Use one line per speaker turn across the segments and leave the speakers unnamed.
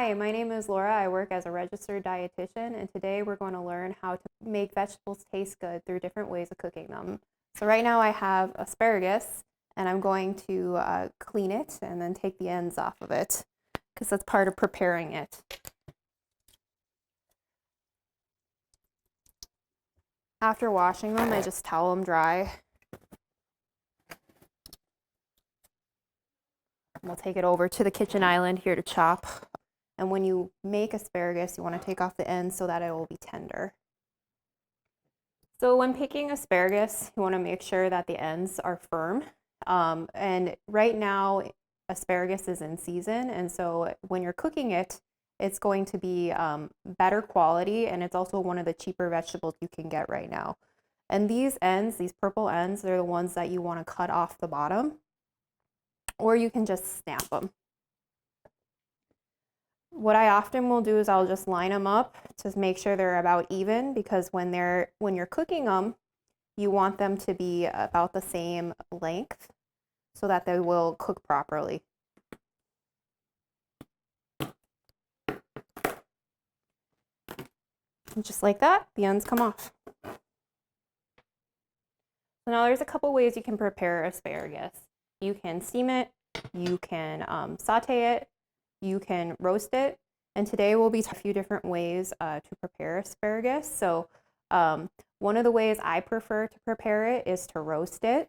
Hi, my name is Laura. I work as a registered dietitian, and today we're going to learn how to make vegetables taste good through different ways of cooking them. So right now I have asparagus, and I'm going to clean it and then take the ends off of it, because that's part of preparing it. After washing them, I just towel them dry. We'll take it over to the kitchen island here to chop. And when you make asparagus, you want to take off the ends so that it will be tender. So when picking asparagus, you want to make sure that the ends are firm. And right now, asparagus is in season, and so when you're cooking it, it's going to be better quality, and it's also one of the cheaper vegetables you can get right now. And these ends, these purple ends, they're the ones that you want to cut off the bottom, or you can just snap them. What I often will do is I'll just line them up to make sure they're about even, because when you're cooking them, you want them to be about the same length so that they will cook properly. And just like that, the ends come off. So now there's a couple ways you can prepare asparagus. You can steam it, you can saute it, you can roast it, and today will be a few different ways to prepare asparagus. So one of the ways I prefer to prepare it is to roast it.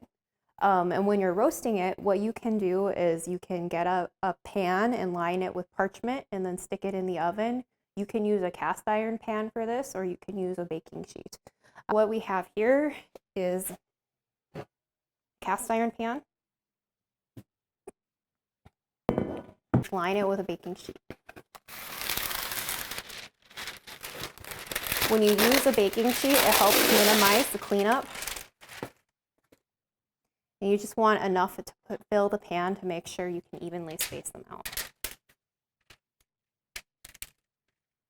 And when you're roasting it, what you can do is you can get a pan and line it with parchment and then stick it in the oven. You can use a cast iron pan for this, or you can use a baking sheet. What we have here is a cast iron pan. Line it with a baking sheet. When you use a baking sheet, it helps minimize the cleanup. And you just want enough to fill the pan to make sure you can evenly space them out.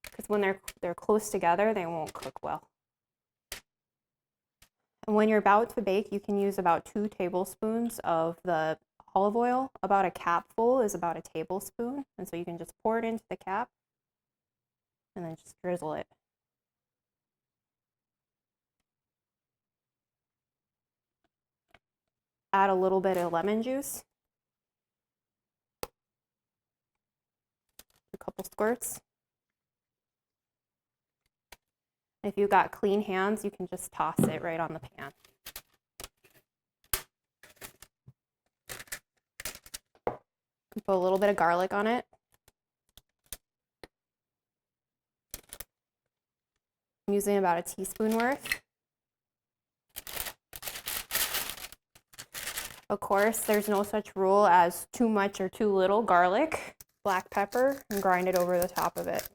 Because when they're close together, they won't cook well. And when you're about to bake, you can use about 2 tablespoons of the olive oil. About a capful is about a tablespoon. And so you can just pour it into the cap and then just drizzle it. Add a little bit of lemon juice. A couple squirts. If you've got clean hands, you can just toss it right on the pan. Put a little bit of garlic on it. I'm using about a teaspoon worth. Of course, there's no such rule as too much or too little garlic. Black pepper, and grind it over the top of it.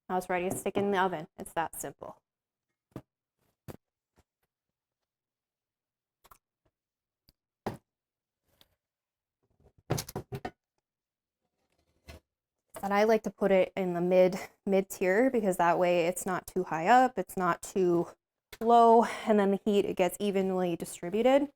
Now it's ready to stick in the oven. It's that simple. And I like to put it in the mid tier, because that way it's not too high up, it's not too low, and then the heat, it gets evenly distributed.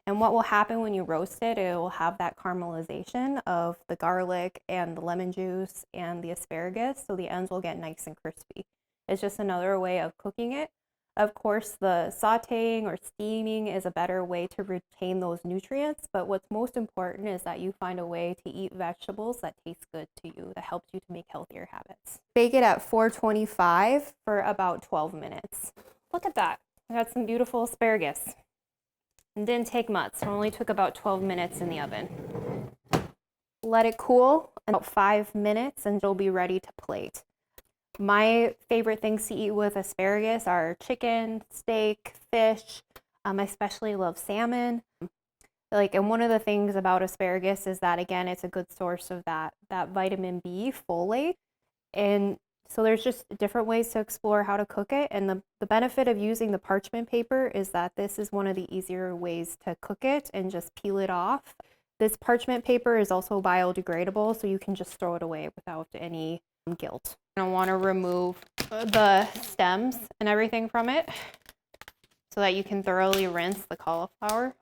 And what will happen when you roast it, it will have that caramelization of the garlic and the lemon juice and the asparagus, so the ends will get nice and crispy. It's just another way of cooking it. Of course, the sauteing or steaming is a better way to retain those nutrients, but what's most important is that you find a way to eat vegetables that taste good to you, that helps you to make healthier habits. Bake it at 425 for about 12 minutes. Look at that. I got some beautiful asparagus. It didn't take much. It only took about 12 minutes in the oven. Let it cool about 5 minutes and you'll be ready to plate. My favorite things to eat with asparagus are chicken, steak, fish. I especially love salmon. And one of the things about asparagus is that, again, it's a good source of that vitamin B, folate. And so there's just different ways to explore how to cook it. And the benefit of using the parchment paper is that this is one of the easier ways to cook it and just peel it off. This parchment paper is also biodegradable, so you can just throw it away without any guilt. I want to remove the stems and everything from it so that you can thoroughly rinse the cauliflower.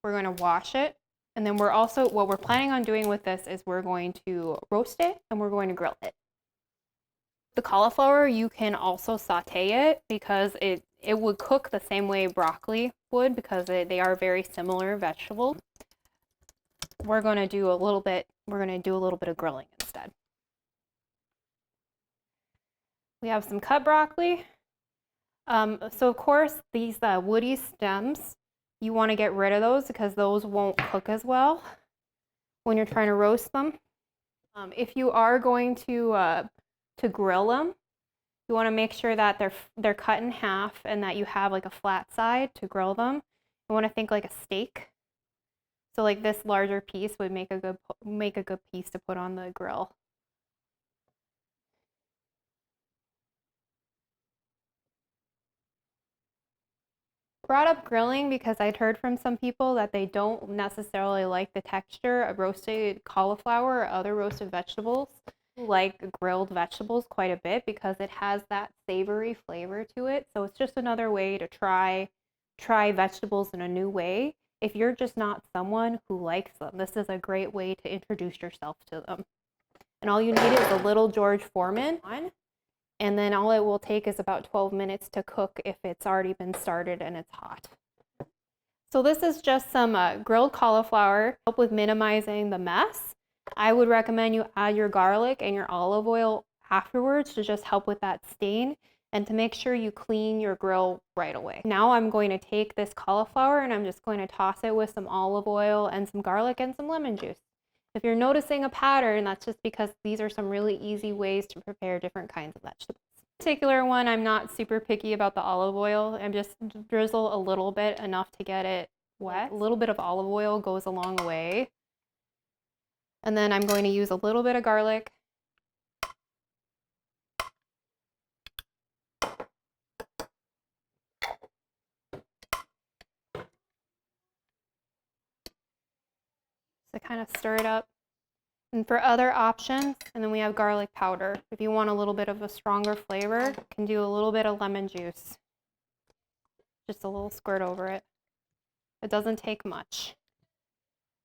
We're going to wash it And then what we're planning on doing with this is we're going to roast it and we're going to grill it. The cauliflower, you can also saute it because it would cook the same way broccoli would because they are very similar vegetables. We're going to do a little bit of grilling instead. We have some cut broccoli. So of course these woody stems, you want to get rid of those because those won't cook as well when you're trying to roast them. If you are going to grill them, you want to make sure that they're cut in half and that you have like a flat side to grill them. You want to think like a steak. So like this larger piece would make a good piece to put on the grill. Brought up grilling because I'd heard from some people that they don't necessarily like the texture of roasted cauliflower or other roasted vegetables. Like grilled vegetables quite a bit because it has that savory flavor to it. So it's just another way to try vegetables in a new way. If you're just not someone who likes them, this is a great way to introduce yourself to them. And all you need is a little George Foreman, and then all it will take is about 12 minutes to cook if it's already been started and it's hot. So this is just some grilled cauliflower. Help with minimizing the mess. I would recommend you add your garlic and your olive oil afterwards to just help with that stain and to make sure you clean your grill right away. Now I'm going to take this cauliflower and I'm just going to toss it with some olive oil and some garlic and some lemon juice. If you're noticing a pattern, that's just because these are some really easy ways to prepare different kinds of vegetables. This particular one, I'm not super picky about the olive oil. I'm just drizzle a little bit, enough to get it wet. A little bit of olive oil goes a long way. And then I'm going to use a little bit of garlic. So kind of stir it up. And for other options, and then we have garlic powder. If you want a little bit of a stronger flavor, you can do a little bit of lemon juice. Just a little squirt over it. It doesn't take much.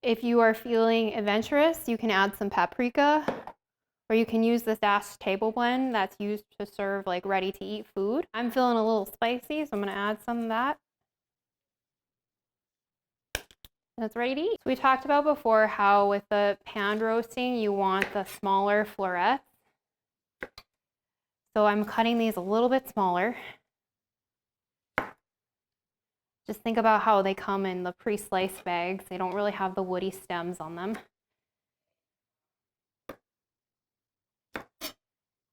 If you are feeling adventurous, you can add some paprika, or you can use this dash table blend that's used to serve like ready to eat food. I'm feeling a little spicy, so I'm gonna add some of that. And it's ready to eat. So we talked about before how with the pan roasting, you want the smaller florets. So I'm cutting these a little bit smaller. Just think about how they come in the pre-sliced bags. They don't really have the woody stems on them.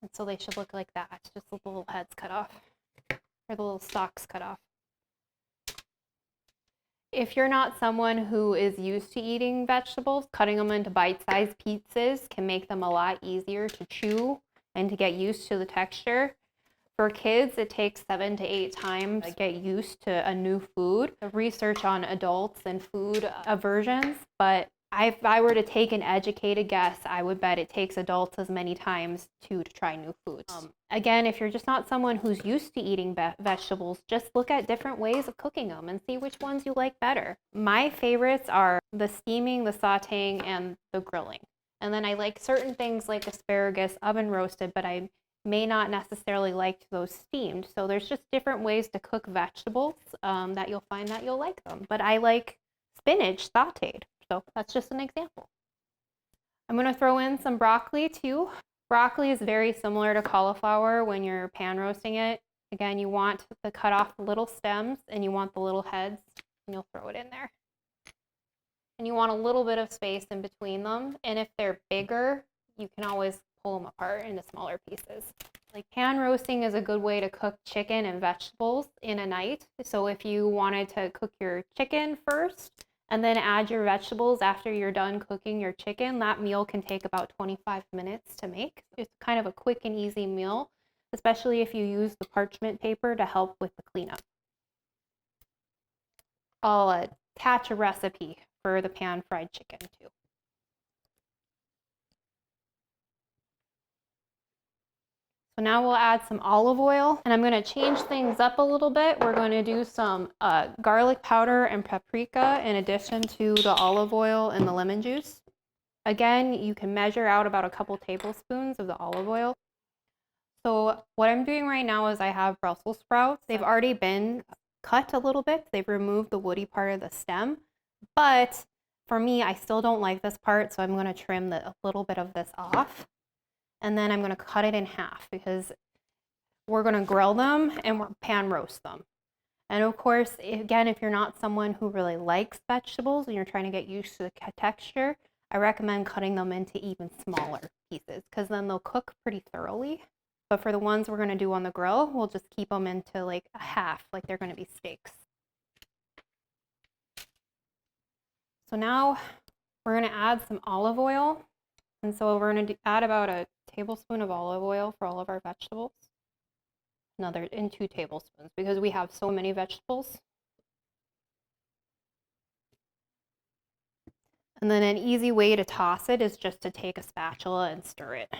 And so they should look like that, just the little heads cut off, or the little stalks cut off. If you're not someone who is used to eating vegetables, cutting them into bite-sized pieces can make them a lot easier to chew and to get used to the texture. For kids, it takes 7 to 8 times to get used to a new food. The research on adults and food aversions, but if I were to take an educated guess, I would bet it takes adults as many times to try new foods. Again, if you're just not someone who's used to eating vegetables, just look at different ways of cooking them and see which ones you like better. My favorites are the steaming, the sauteing, and the grilling. And then I like certain things like asparagus oven roasted, but I may not necessarily like those steamed. So there's just different ways to cook vegetables that you'll find that you'll like them. But I like spinach sauteed. So that's just an example. I'm going to throw in some broccoli too. Broccoli is very similar to cauliflower when you're pan roasting it. Again, you want to cut off the little stems and you want the little heads, and you'll throw it in there. And you want a little bit of space in between them. And if they're bigger, you can always pull them apart into smaller pieces. Like pan roasting is a good way to cook chicken and vegetables in a night. So if you wanted to cook your chicken first and then add your vegetables after you're done cooking your chicken, that meal can take about 25 minutes to make. It's kind of a quick and easy meal, especially if you use the parchment paper to help with the cleanup. I'll attach a recipe for the pan fried chicken too. So now we'll add some olive oil, and I'm going to change things up a little bit. We're going to do some garlic powder and paprika in addition to the olive oil and the lemon juice. Again, you can measure out about a couple tablespoons of the olive oil. So what I'm doing right now is I have Brussels sprouts. They've already been cut a little bit. They've removed the woody part of the stem, but for me, I still don't like this part, so I'm going to trim a little bit of this off. And then I'm going to cut it in half because we're going to grill them and we're pan roast them. And of course, again, if you're not someone who really likes vegetables and you're trying to get used to the texture, I recommend cutting them into even smaller pieces because then they'll cook pretty thoroughly. But for the ones we're going to do on the grill, we'll just keep them into like a half, like they're going to be steaks. So now we're going to add some olive oil. And so we're going to add about a tablespoon of olive oil for all of our vegetables. Another 2 tablespoons because we have so many vegetables. And then an easy way to toss it is just to take a spatula and stir it.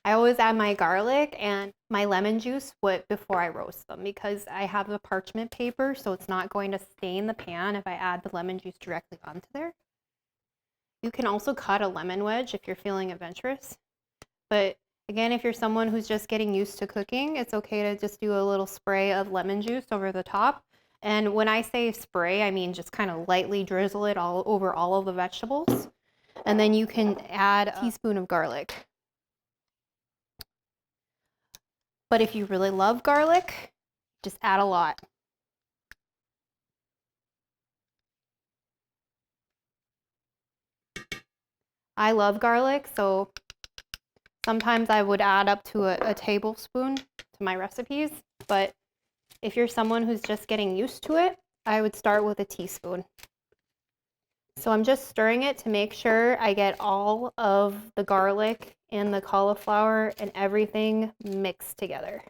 I always add my garlic and my lemon juice before I roast them because I have the parchment paper, so it's not going to stain the pan if I add the lemon juice directly onto there. You can also cut a lemon wedge if you're feeling adventurous. But again, if you're someone who's just getting used to cooking, it's okay to just do a little spray of lemon juice over the top. And when I say spray, I mean just kind of lightly drizzle it all over all of the vegetables. And then you can add a teaspoon of garlic. But if you really love garlic, just add a lot. I love garlic, so sometimes I would add up to a tablespoon to my recipes. But if you're someone who's just getting used to it, I would start with a teaspoon. So I'm just stirring it to make sure I get all of the garlic and the cauliflower and everything mixed together.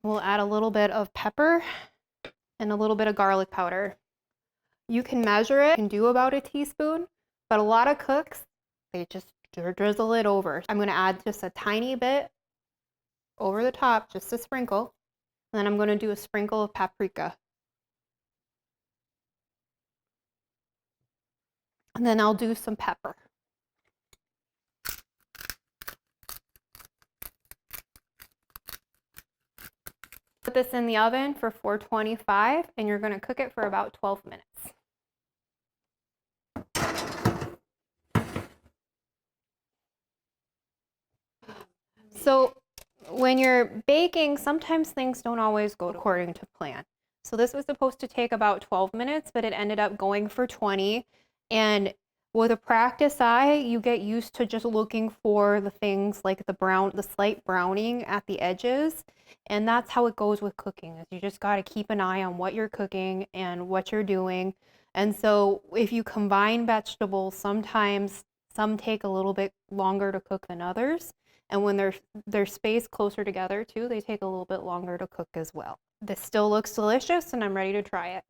We'll add a little bit of pepper and a little bit of garlic powder. You can measure it and do about a teaspoon, but a lot of cooks, they just drizzle it over. I'm going to add just a tiny bit over the top, just a sprinkle. And then I'm going to do a sprinkle of paprika. And then I'll do some pepper. Put this in the oven for 425 and you're going to cook it for about 12 minutes. So when you're baking, sometimes things don't always go according to plan. So this was supposed to take about 12 minutes, but it ended up going for 20. And with a practice eye, you get used to just looking for the things like the slight browning at the edges. And that's how it goes with cooking, is you just got to keep an eye on what you're cooking and what you're doing. And so if you combine vegetables, sometimes some take a little bit longer to cook than others. And when they're spaced closer together too, they take a little bit longer to cook as well. This still looks delicious and I'm ready to try it.